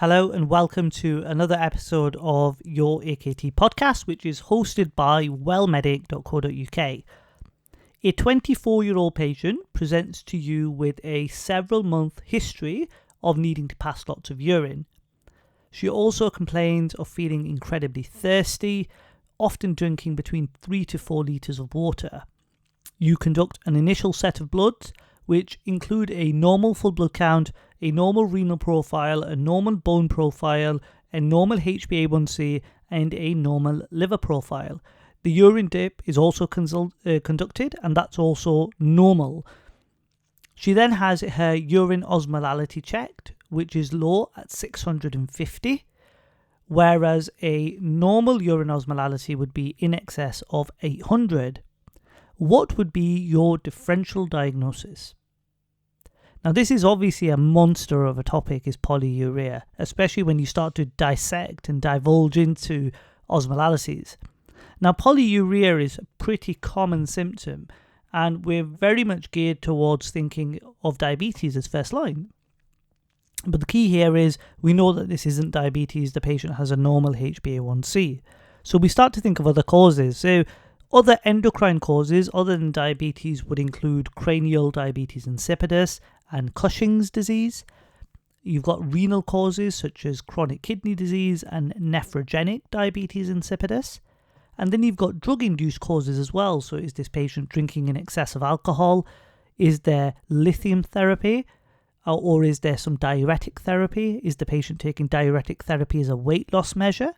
Hello and welcome to another episode of your AKT Podcast, which is hosted by WellMedic.co.uk. A 24-year-old patient presents to you with a several-month history of needing to pass lots of urine. She also complains of feeling incredibly thirsty, often drinking between 3 to 4 litres of water. You conduct an initial set of bloods, which include a normal full blood count, a normal renal profile, a normal bone profile, a normal HbA1c, and a normal liver profile. The urine dip is also conducted, and that's also normal. She then has her urine osmolality checked, which is low at 650, whereas a normal urine osmolality would be in excess of 800. What would be your differential diagnosis? Now, this is obviously a monster of a topic, is polyuria, especially when you start to dissect and divulge into osmolalities. Now, polyuria is a pretty common symptom, and we're very much geared towards thinking of diabetes as first line. But the key here is we know that this isn't diabetes, the patient has a normal HbA1c. So we start to think of other causes. So other endocrine causes other than diabetes would include cranial diabetes insipidus and Cushing's disease. You've got renal causes such as chronic kidney disease and nephrogenic diabetes insipidus. And then you've got drug-induced causes as well. So is this patient drinking in excess of alcohol? Is there lithium therapy? Or is there some diuretic therapy? Is the patient taking diuretic therapy as a weight loss measure?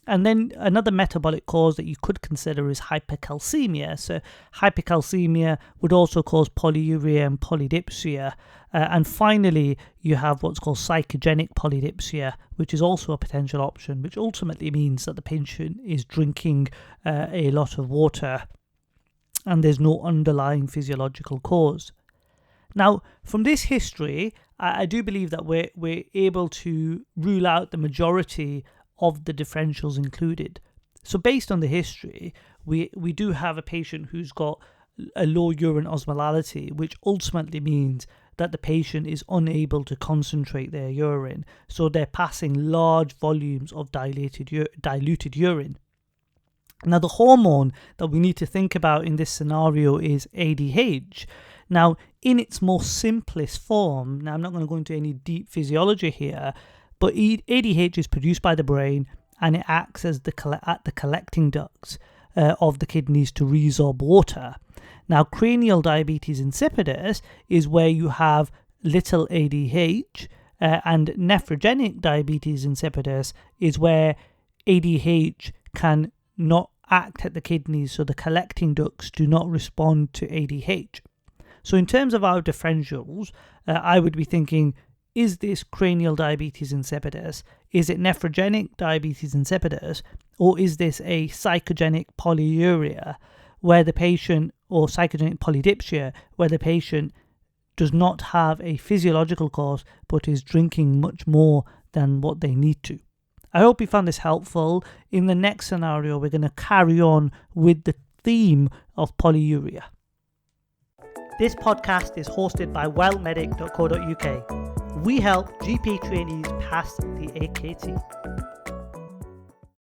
And then another metabolic cause that you could consider is hypercalcemia. So hypercalcemia would also cause polyuria and polydipsia. And finally, you have what's called psychogenic polydipsia, which is also a potential option, which ultimately means that the patient is drinking a lot of water and there's no underlying physiological cause. Now, from this history, I do believe that we're able to rule out the majority of the differentials included. So based on the history, we do have a patient who's got a low urine osmolality, which ultimately means that the patient is unable to concentrate their urine. So they're passing large volumes of diluted urine. Now, the hormone that we need to think about in this scenario is ADH. Now, in its most simplest form, now I'm not going to go into any deep physiology here, but ADH is produced by the brain and it acts as the collecting ducts of the kidneys to resorb water. Now, cranial diabetes insipidus is where you have little ADH, and nephrogenic diabetes insipidus is where ADH can not act at the kidneys, so the collecting ducts do not respond to ADH. So in terms of our differentials, I would be thinking, is this cranial diabetes insipidus? Is it nephrogenic diabetes insipidus? Or is this a psychogenic polyuria where the patient, or psychogenic polydipsia, where the patient does not have a physiological cause but is drinking much more than what they need to? I hope you found this helpful. In the next scenario, we're going to carry on with the theme of polyuria. This podcast is hosted by WellMedic.co.uk. We help GP trainees pass the AKT.